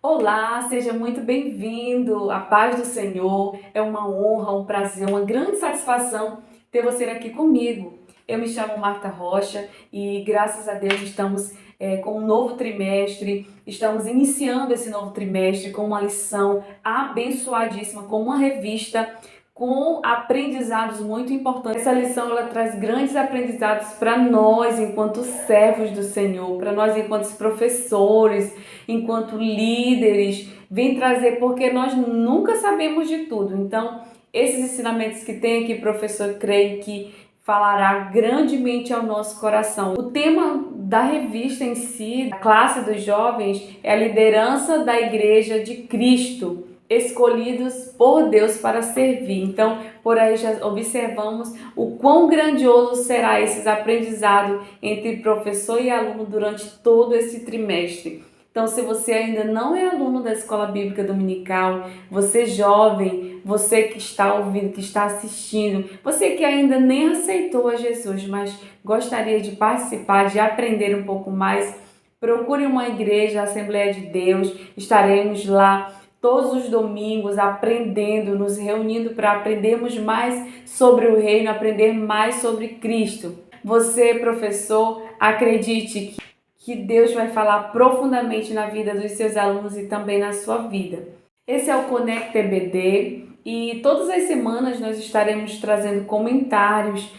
Olá, seja muito bem-vindo. A paz do Senhor. É uma honra, um prazer, uma grande satisfação ter você aqui comigo. Eu me chamo Marta Rocha e graças a Deus estamos com um novo trimestre. Estamos iniciando esse novo trimestre com uma lição abençoadíssima, com uma revista com aprendizados muito importantes. Essa lição ela traz grandes aprendizados para nós enquanto servos do Senhor, para nós enquanto professores, enquanto líderes, vem trazer porque nós nunca sabemos de tudo. Então, esses ensinamentos que tem aqui, professor, creio que falará grandemente ao nosso coração. O tema da revista em si, a classe dos jovens, é a liderança da Igreja de Cristo, escolhidos por Deus para servir. Então, por aí já observamos o quão grandioso será esses aprendizados entre professor e aluno durante todo esse trimestre. Então, se você ainda não é aluno da Escola Bíblica Dominical, você jovem, você que está ouvindo, que está assistindo, você que ainda nem aceitou a Jesus, mas gostaria de participar, de aprender um pouco mais, procure uma igreja, a Assembleia de Deus, estaremos lá todos os domingos aprendendo, nos reunindo para aprendermos mais sobre o reino, aprender mais sobre Cristo. Você, professor, acredite que Deus vai falar profundamente na vida dos seus alunos e também na sua vida. Esse é o Conecta EBD e todas as semanas nós estaremos trazendo comentários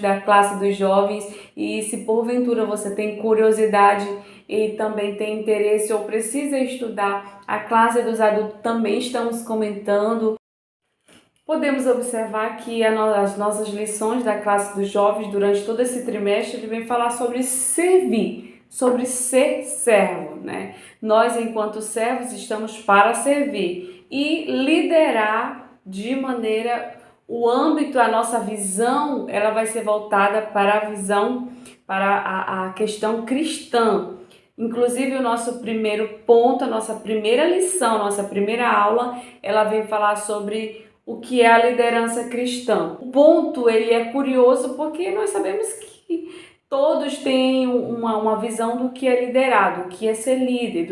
da classe dos jovens, e se porventura você tem curiosidade e também tem interesse ou precisa estudar a classe dos adultos, também estamos comentando. Podemos observar que as nossas lições da classe dos jovens durante todo esse trimestre ele vem falar sobre servir, sobre ser servo, né? Nós, enquanto servos, estamos para servir e liderar de maneira, o âmbito, a nossa visão, ela vai ser voltada para a visão, para a questão cristã. Inclusive, o nosso primeiro ponto, a nossa primeira lição, nossa primeira aula, ela vem falar sobre o que é a liderança cristã. O ponto ele é curioso porque nós sabemos que todos têm uma visão do que é liderado, do que é ser líder,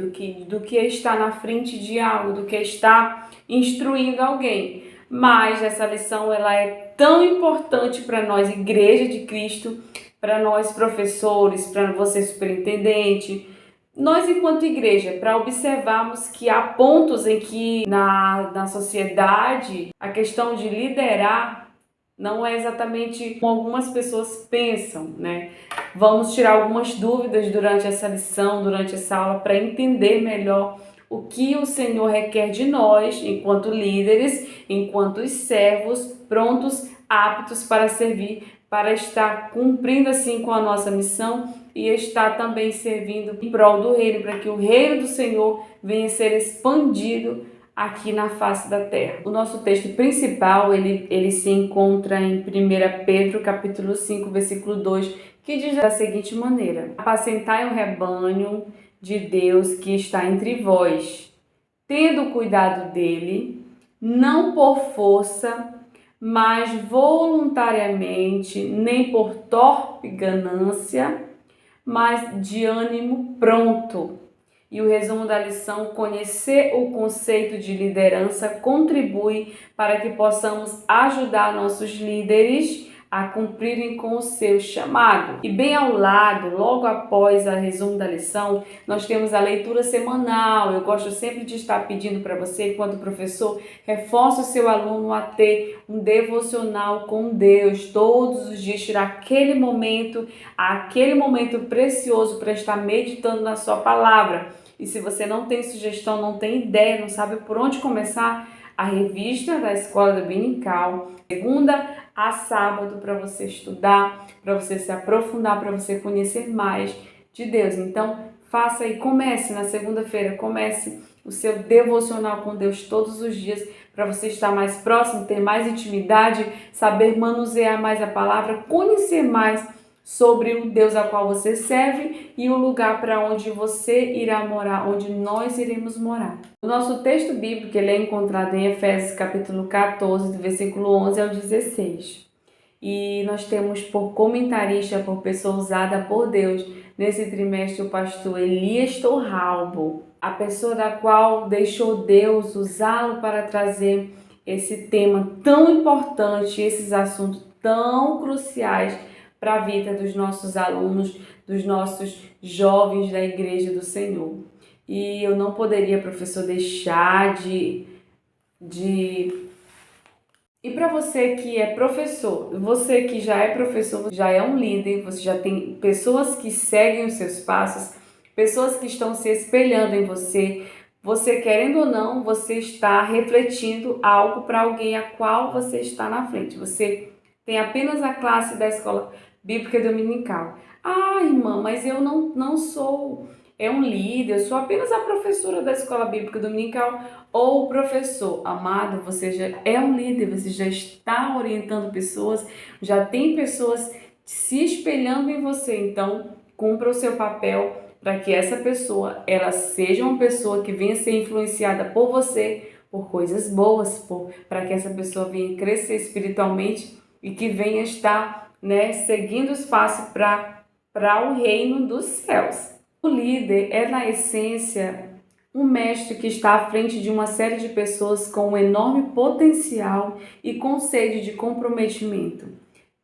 do que é estar na frente de algo, do que é estar instruindo alguém. Mas essa lição ela é tão importante para nós, Igreja de Cristo, para nós professores, para você superintendente, nós, enquanto igreja, para observarmos que há pontos em que na sociedade a questão de liderar não é exatamente como algumas pessoas pensam, né? Vamos tirar algumas dúvidas durante essa lição, durante essa aula, para entender melhor o que o Senhor requer de nós, enquanto líderes, enquanto servos, prontos, aptos para servir, para estar cumprindo assim com a nossa missão e estar também servindo em prol do reino, para que o reino do Senhor venha a ser expandido aqui na face da terra. O nosso texto principal, ele se encontra em 1 Pedro, capítulo 5, versículo 2, que diz da seguinte maneira: apacentai o rebanho de Deus que está entre vós, tendo cuidado dele, não por força, mas voluntariamente, nem por torpe ganância, mas de ânimo pronto. E o resumo da lição: conhecer o conceito de liderança contribui para que possamos ajudar nossos líderes a cumprirem com o seu chamado. E bem ao lado, logo após o resumo da lição, nós temos a leitura semanal. Eu gosto sempre de estar pedindo para você, enquanto professor, reforce o seu aluno a ter um devocional com Deus. Todos os dias tirar aquele momento precioso para estar meditando na sua palavra. E se você não tem sugestão, não tem ideia, não sabe por onde começar, a revista da Escola Dominical, segunda a sábado, para você estudar, para você se aprofundar, para você conhecer mais de Deus. Então, faça e comece na segunda-feira, comece o seu devocional com Deus todos os dias, para você estar mais próximo, ter mais intimidade, saber manusear mais a palavra, conhecer mais sobre o Deus a qual você serve e o lugar para onde você irá morar, onde nós iremos morar. O nosso texto bíblico ele é encontrado em Efésios capítulo 14, do versículo 11 ao 16. E nós temos por comentarista, por pessoa usada por Deus, nesse trimestre, o pastor Elias Torralbo. a pessoa da qual deixou Deus usá-lo para trazer esse tema tão importante, esses assuntos tão cruciais para a vida dos nossos alunos, dos nossos jovens da Igreja do Senhor. E eu não poderia, professor, deixar de... E para você que é professor, você que já é professor, já é um líder, você já tem pessoas que seguem os seus passos, pessoas que estão se espelhando em você, você querendo ou não, você está refletindo algo para alguém a qual você está na frente. Você tem apenas a classe da escola bíblica dominical. Ah, irmã, mas eu não sou um líder, eu sou apenas a professora da escola bíblica dominical ou o professor. Amado, você já é um líder, você já está orientando pessoas, já tem pessoas se espelhando em você. Então, cumpra o seu papel para que essa pessoa, ela seja uma pessoa que venha ser influenciada por você, por coisas boas, para que essa pessoa venha crescer espiritualmente e que venha estar, seguindo os passos para o reino dos céus. O líder é, na essência, um mestre que está à frente de uma série de pessoas com um enorme potencial e com sede de comprometimento,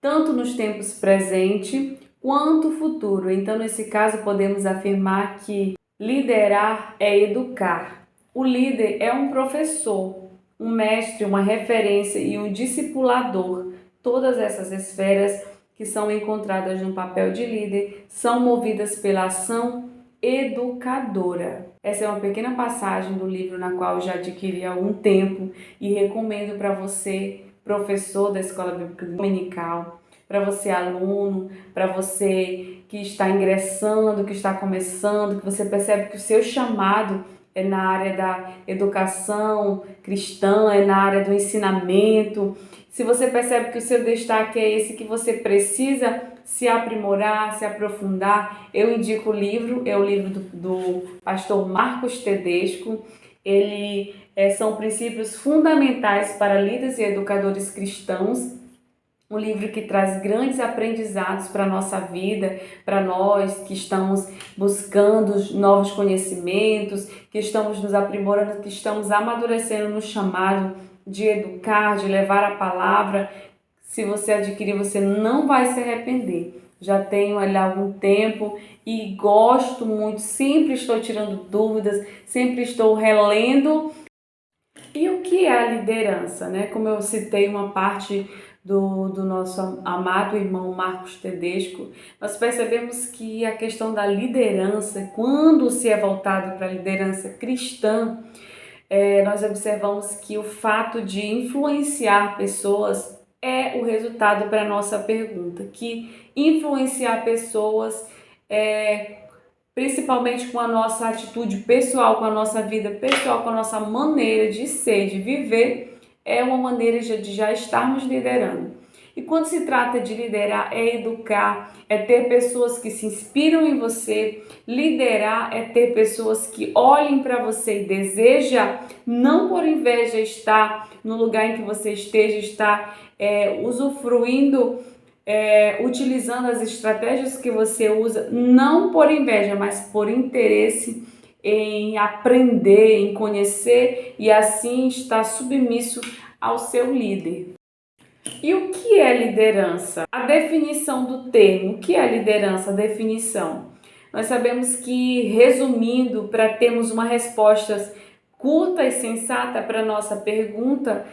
tanto nos tempos presente quanto futuro. Então, nesse caso, podemos afirmar que liderar é educar. O líder é um professor, um mestre, uma referência e um discipulador. Todas essas esferas que são encontradas no papel de líder são movidas pela ação educadora. Essa é uma pequena passagem do livro na qual eu já adquiri há algum tempo e recomendo para você, professor da Escola Bíblica Dominical, para você aluno, para você que está ingressando, que está começando, que você percebe que o seu chamado é na área da educação cristã, é na área do ensinamento. Se você percebe que o seu destaque é esse, que você precisa se aprimorar, se aprofundar, eu indico o livro, é o livro do pastor Marcos Tedesco. Ele são princípios fundamentais para líderes e educadores cristãos. Um livro que traz grandes aprendizados para a nossa vida, para nós que estamos buscando novos conhecimentos, que estamos nos aprimorando, que estamos amadurecendo no chamado de educar, de levar a palavra. Se você adquirir, você não vai se arrepender. Já tenho ali há algum tempo e gosto muito, sempre estou tirando dúvidas, sempre estou relendo. E o que é a liderança, Como eu citei uma parte do nosso amado irmão Marcos Tedesco, nós percebemos que a questão da liderança, quando se é voltado para a liderança cristã, nós observamos que o fato de influenciar pessoas é o resultado para a nossa pergunta, que influenciar pessoas principalmente com a nossa atitude pessoal, com a nossa vida pessoal, com a nossa maneira de ser, de viver, é uma maneira de já estarmos liderando. E quando se trata de liderar, é educar, é ter pessoas que se inspiram em você. Liderar é ter pessoas que olhem para você e deseja, não por inveja, estar no lugar em que você esteja, estar usufruindo, utilizando as estratégias que você usa, não por inveja, mas por interesse em aprender, em conhecer e assim estar submisso ao seu líder. E o que é liderança? A definição do termo. O que é liderança? A definição. Nós sabemos que, resumindo, para termos uma resposta curta e sensata para a nossa pergunta,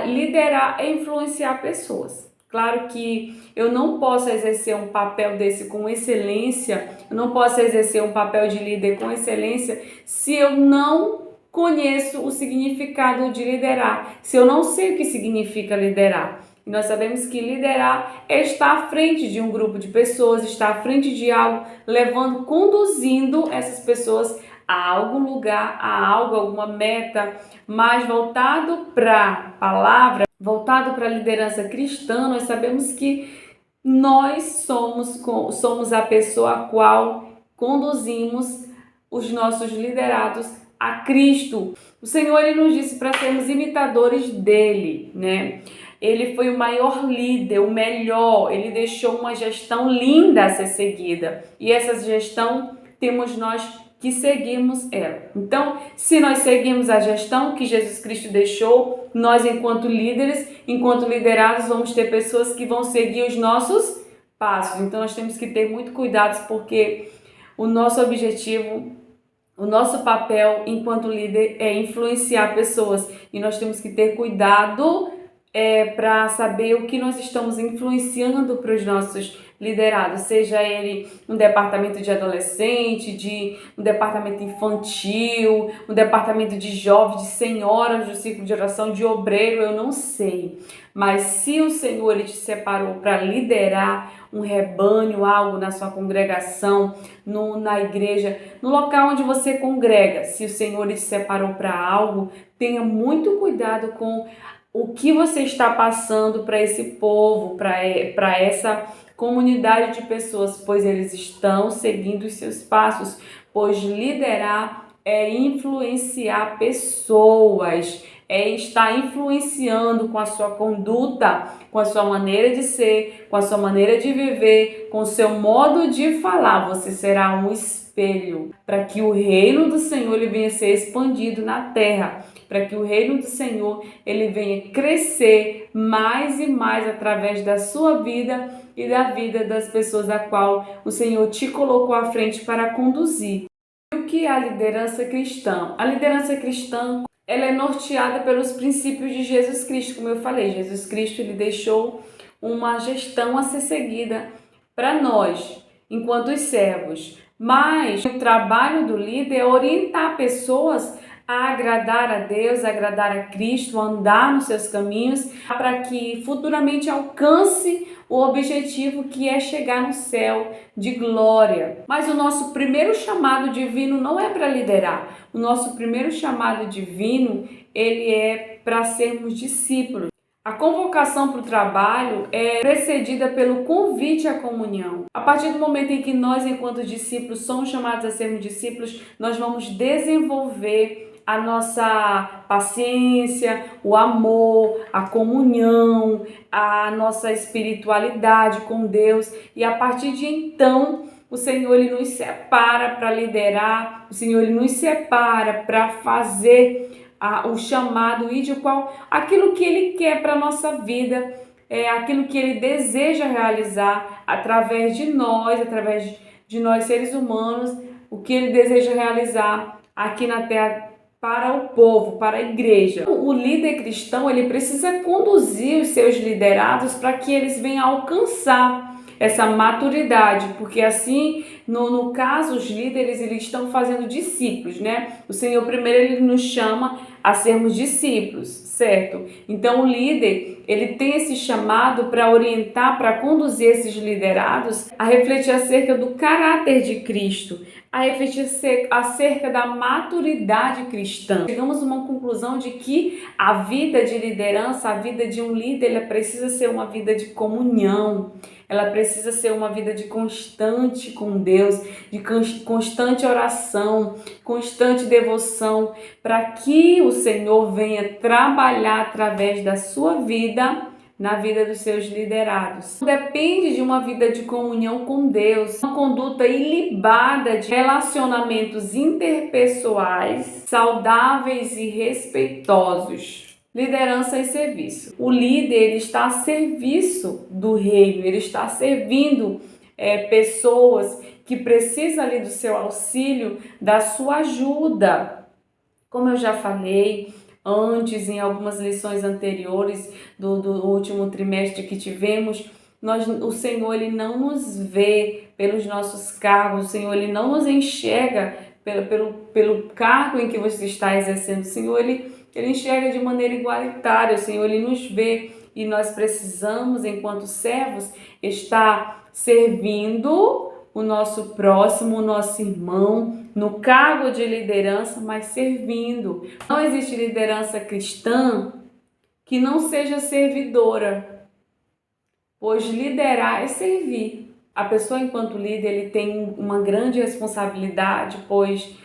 liderar é influenciar pessoas. Claro que eu não posso exercer um papel desse com excelência, eu não posso exercer um papel de líder com excelência se eu não conheço o significado de liderar, se eu não sei o que significa liderar. E nós sabemos que liderar é estar à frente de um grupo de pessoas, estar à frente de algo, levando, conduzindo essas pessoas a algum lugar, a algo, alguma meta, mas voltado para a palavra, voltado para a liderança cristã. Nós sabemos que nós somos a pessoa a qual conduzimos os nossos liderados a Cristo. O Senhor, Ele nos disse para sermos imitadores dEle, Ele foi o maior líder, o melhor. Ele deixou uma gestão linda a ser seguida. E essa gestão temos nós que seguimos ela. Então, se nós seguimos a gestão que Jesus Cristo deixou, nós, enquanto líderes, enquanto liderados, vamos ter pessoas que vão seguir os nossos passos. Então, nós temos que ter muito cuidado, porque o nosso objetivo, o nosso papel enquanto líder é influenciar pessoas, e nós temos que ter cuidado para saber o que nós estamos influenciando para os nossos liderados, seja ele um departamento de adolescente, um departamento infantil, um departamento de jovens, de senhoras do ciclo de oração, de obreiro, eu não sei. Mas se o Senhor ele te separou para liderar um rebanho, algo na sua congregação, na igreja, no local onde você congrega, se o Senhor ele te separou para algo, tenha muito cuidado com o que você está passando para esse povo, para essa comunidade de pessoas, pois eles estão seguindo os seus passos, pois liderar é influenciar pessoas, é estar influenciando com a sua conduta, com a sua maneira de ser, com a sua maneira de viver, com o seu modo de falar. Você será um espelho para que o reino do Senhor ele venha ser expandido na terra, para que o reino do Senhor ele venha crescer mais e mais através da sua vida e da vida das pessoas a qual o Senhor te colocou à frente para conduzir. O que é a liderança cristã? A liderança cristã ela é norteada pelos princípios de Jesus Cristo, como eu falei. Jesus Cristo ele deixou uma gestão a ser seguida para nós, enquanto os servos. Mas o trabalho do líder é orientar pessoas a agradar a Deus, a agradar a Cristo, a andar nos seus caminhos, para que futuramente alcance o objetivo que é chegar no céu de glória. Mas o nosso primeiro chamado divino não é para liderar. O nosso primeiro chamado divino, ele é para sermos discípulos. A convocação para o trabalho é precedida pelo convite à comunhão. A partir do momento em que nós, enquanto discípulos, somos chamados a sermos discípulos, nós vamos desenvolver a nossa paciência, o amor, a comunhão, a nossa espiritualidade com Deus. E a partir de então, o Senhor ele nos separa para liderar, o Senhor ele nos separa para fazer o chamado e de qual aquilo que Ele quer para a nossa vida, aquilo que Ele deseja realizar através de nós seres humanos, o que Ele deseja realizar aqui na terra para o povo, para a igreja. O líder cristão ele precisa conduzir os seus liderados para que eles venham alcançar essa maturidade, porque assim, no caso, os líderes eles estão fazendo discípulos, né? O Senhor primeiro ele nos chama a sermos discípulos, certo? Então o líder, ele tem esse chamado para orientar, para conduzir esses liderados a refletir acerca do caráter de Cristo, a refletir acerca da maturidade cristã. Chegamos a uma conclusão de que a vida de liderança, a vida de um líder, ela precisa ser uma vida de comunhão, ela precisa ser uma vida de constante com Deus, de constante oração, constante devoção, para que o Senhor venha trabalhar através da sua vida, na vida dos seus liderados. Depende de uma vida de comunhão com Deus, uma conduta ilibada de relacionamentos interpessoais, saudáveis e respeitosos. Liderança e serviço. O líder ele está a serviço do reino, ele está servindo pessoas que precisam ali do seu auxílio, da sua ajuda. Como eu já falei antes, em algumas lições anteriores do último trimestre que tivemos, o Senhor ele não nos vê pelos nossos cargos, o Senhor ele não nos enxerga pelo cargo em que você está exercendo. O Senhor ele enxerga de maneira igualitária, o Senhor ele nos vê e nós precisamos, enquanto servos, estar servindo o nosso próximo, o nosso irmão, no cargo de liderança, mas servindo. Não existe liderança cristã que não seja servidora, pois liderar é servir. A pessoa, enquanto líder, ele tem uma grande responsabilidade, pois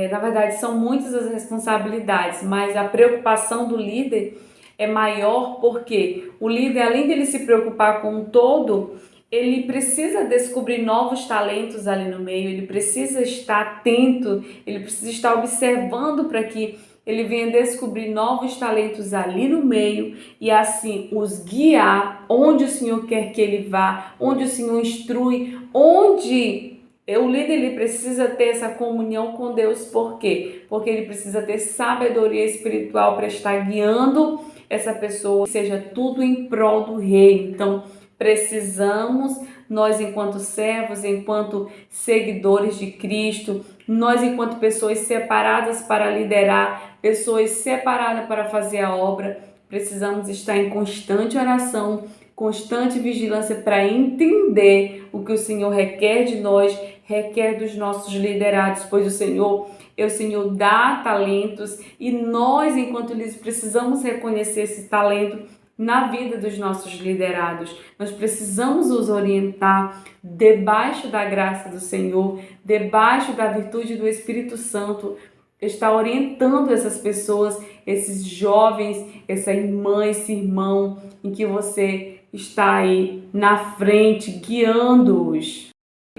na verdade, são muitas as responsabilidades, mas a preocupação do líder é maior porque o líder, além de ele se preocupar com o todo, ele precisa descobrir novos talentos ali no meio, ele precisa estar atento, ele precisa estar observando para que ele venha descobrir novos talentos ali no meio e assim os guiar onde o Senhor quer que ele vá, onde o Senhor instrui, onde o líder ele precisa ter essa comunhão com Deus. Por quê? Porque ele precisa ter sabedoria espiritual para estar guiando essa pessoa, seja tudo em prol do reino. Então, precisamos, nós enquanto servos, enquanto seguidores de Cristo, nós enquanto pessoas separadas para liderar, pessoas separadas para fazer a obra, precisamos estar em constante oração, constante vigilância para entender o que o Senhor requer de nós, requer dos nossos liderados, pois o Senhor dá talentos e nós, enquanto líderes, precisamos reconhecer esse talento na vida dos nossos liderados. Nós precisamos os orientar debaixo da graça do Senhor, debaixo da virtude do Espírito Santo, está orientando essas pessoas, esses jovens, essa irmã, esse irmão, em que você está aí na frente, guiando-os.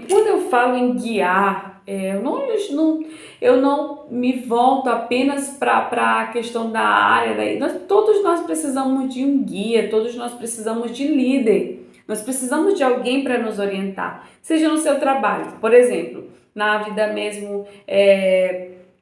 Quando eu falo em guiar, eu não me volto apenas para a questão da área. Todos nós precisamos de um guia, todos nós precisamos de líder. Nós precisamos de alguém para nos orientar, seja no seu trabalho, por exemplo, na vida mesmo,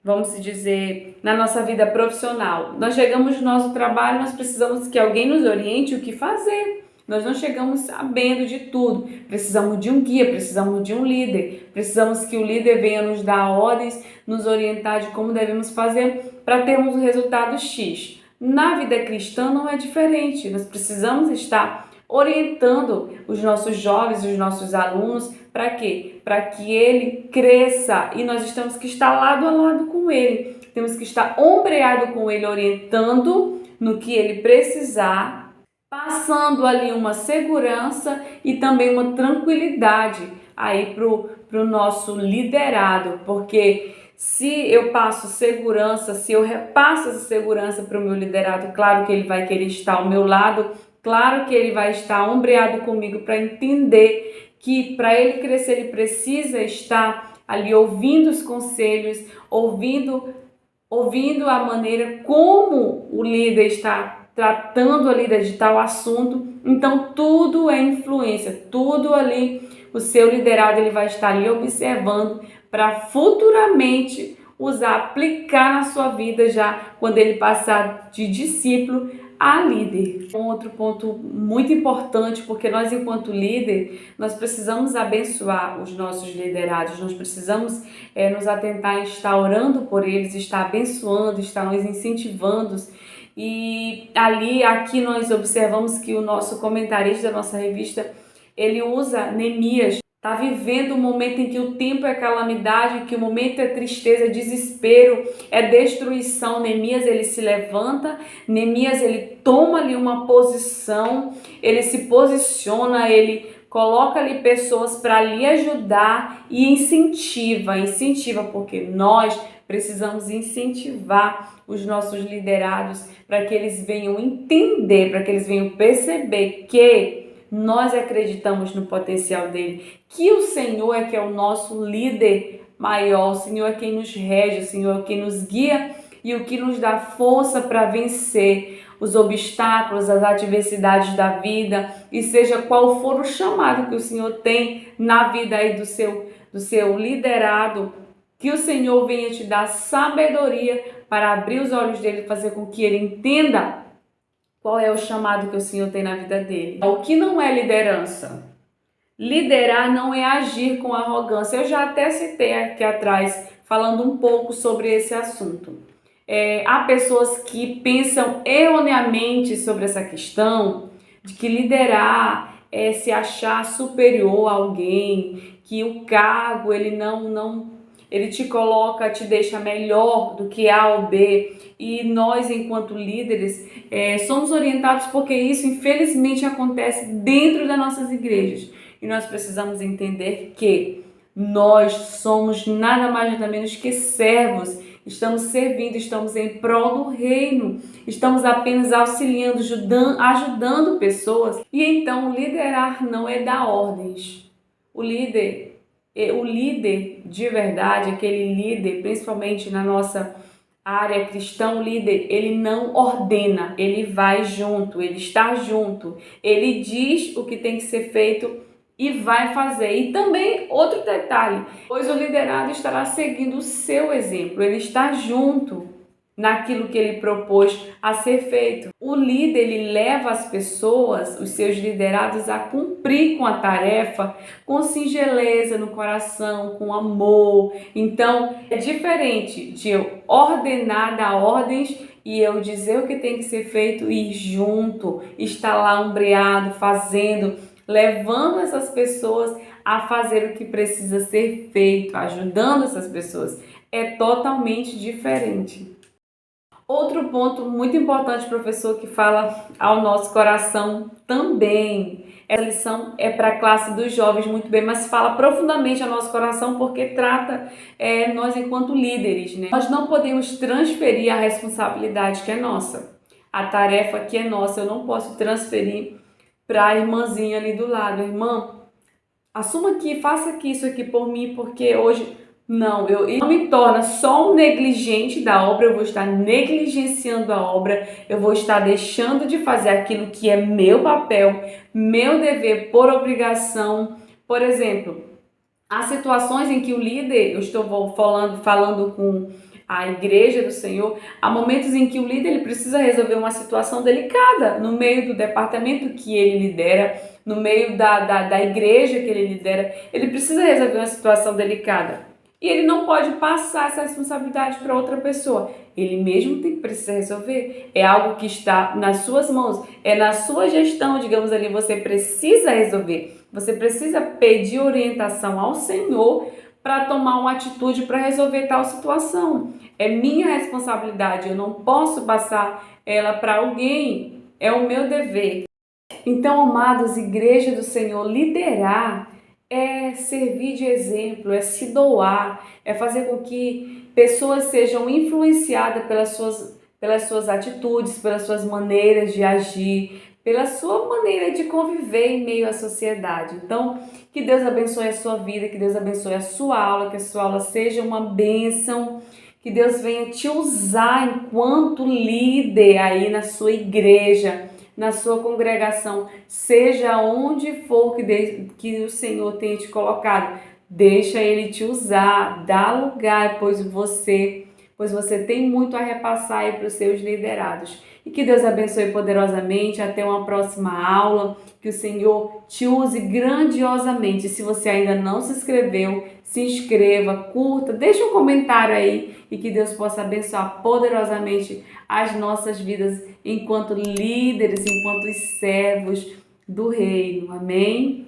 vamos dizer, na nossa vida profissional. Nós chegamos no nosso trabalho, nós precisamos que alguém nos oriente o que fazer. Nós não chegamos sabendo de tudo, precisamos de um guia, precisamos de um líder, precisamos que o líder venha nos dar ordens, nos orientar de como devemos fazer para termos o resultado X. Na vida cristã não é diferente, nós precisamos estar orientando os nossos jovens, os nossos alunos, para quê? Para que ele cresça e nós temos que estar lado a lado com ele, temos que estar ombreado com ele, orientando no que ele precisar, passando ali uma segurança e também uma tranquilidade aí pro nosso liderado, porque se eu passo segurança, se eu repasso essa segurança para o meu liderado, claro que ele vai querer estar ao meu lado, claro que ele vai estar ombreado comigo para entender que para ele crescer ele precisa estar ali ouvindo os conselhos, ouvindo a maneira como o líder está tratando ali de tal assunto. Então tudo é influência, tudo ali o seu liderado ele vai estar ali observando para futuramente aplicar na sua vida já quando ele passar de discípulo a líder. Um outro ponto muito importante, porque nós enquanto líder, nós precisamos abençoar os nossos liderados, nós precisamos nos atentar em estar orando por eles, estar abençoando, estar nos incentivando. E aqui nós observamos que o nosso comentarista da nossa revista, ele usa Neemias, está vivendo um momento em que o tempo é calamidade, que o momento é tristeza, é desespero, é destruição. Neemias ele se levanta, Neemias ele toma ali uma posição, ele se posiciona, ele coloca ali pessoas para lhe ajudar e incentiva, porque nós precisamos incentivar os nossos liderados para que eles venham entender, para que eles venham perceber que nós acreditamos no potencial dele, que o Senhor é que é o nosso líder maior, o Senhor é quem nos rege, o Senhor é quem nos guia e o que nos dá força para vencer os obstáculos, as adversidades da vida, e seja qual for o chamado que o Senhor tem na vida aí do seu liderado, que o Senhor venha te dar sabedoria para abrir os olhos dele e fazer com que ele entenda qual é o chamado que o Senhor tem na vida dele. O que não é liderança? Liderar não é agir com arrogância. Eu já até citei aqui atrás, falando um pouco sobre esse assunto. Há pessoas que pensam erroneamente sobre essa questão de que liderar é se achar superior a alguém, que o cargo ele te coloca, te deixa melhor do que A ou B. E nós, enquanto líderes, somos orientados porque isso, infelizmente, acontece dentro das nossas igrejas. E nós precisamos entender que nós somos nada mais nada menos que servos estamos servindo, estamos em prol do reino, estamos apenas auxiliando, ajudando pessoas. E então liderar não é dar ordens. O líder de verdade, aquele líder, principalmente na nossa área cristã, o líder, ele não ordena, ele vai junto, ele está junto, ele diz o que tem que ser feito e vai fazer. E também outro detalhe, pois o liderado estará seguindo o seu exemplo, ele está junto naquilo que ele propôs a ser feito. O líder, ele leva as pessoas, os seus liderados, a cumprir com a tarefa com singeleza no coração, com amor. Então, é diferente de eu ordenar, dar ordens e eu dizer o que tem que ser feito e ir junto, estar lá ombreado, fazendo, levando essas pessoas a fazer o que precisa ser feito, ajudando essas pessoas. É totalmente diferente. Outro ponto muito importante, professor, que fala ao nosso coração também. Essa lição é para a classe dos jovens muito bem, mas fala profundamente ao nosso coração porque trata nós enquanto líderes, né? Nós não podemos transferir a responsabilidade que é nossa, a tarefa que é nossa. Eu não posso transferir para a irmãzinha ali do lado. Irmã, assuma aqui, faça aqui isso aqui por mim, porque hoje... Não, não me torna só um negligente da obra, eu vou estar negligenciando a obra, eu vou estar deixando de fazer aquilo que é meu papel, meu dever por obrigação. Por exemplo, há situações em que o líder, eu estou falando com a igreja do Senhor, há momentos em que o líder ele precisa resolver uma situação delicada no meio do departamento que ele lidera, no meio da igreja que ele lidera, ele precisa resolver uma situação delicada. E ele não pode passar essa responsabilidade para outra pessoa. Ele mesmo precisa resolver. É algo que está nas suas mãos. É na sua gestão, digamos ali, você precisa resolver. Você precisa pedir orientação ao Senhor para tomar uma atitude para resolver tal situação. É minha responsabilidade. Eu não posso passar ela para alguém. É o meu dever. Então, amados, igreja do Senhor, liderar é servir de exemplo, é se doar, é fazer com que pessoas sejam influenciadas pelas suas atitudes, pelas suas maneiras de agir, pela sua maneira de conviver em meio à sociedade. Então, que Deus abençoe a sua vida, que Deus abençoe a sua aula, que a sua aula seja uma bênção, que Deus venha te usar enquanto líder aí na sua igreja, na sua congregação, seja onde for que o Senhor tenha te colocado. Deixa Ele te usar, dá lugar, pois você tem muito a repassar aí para os seus liderados. E que Deus abençoe poderosamente. Até uma próxima aula. Que o Senhor te use grandiosamente. Se você ainda não se inscreveu, se inscreva, curta, deixa um comentário aí. E que Deus possa abençoar poderosamente as nossas vidas enquanto líderes, enquanto servos do reino. Amém?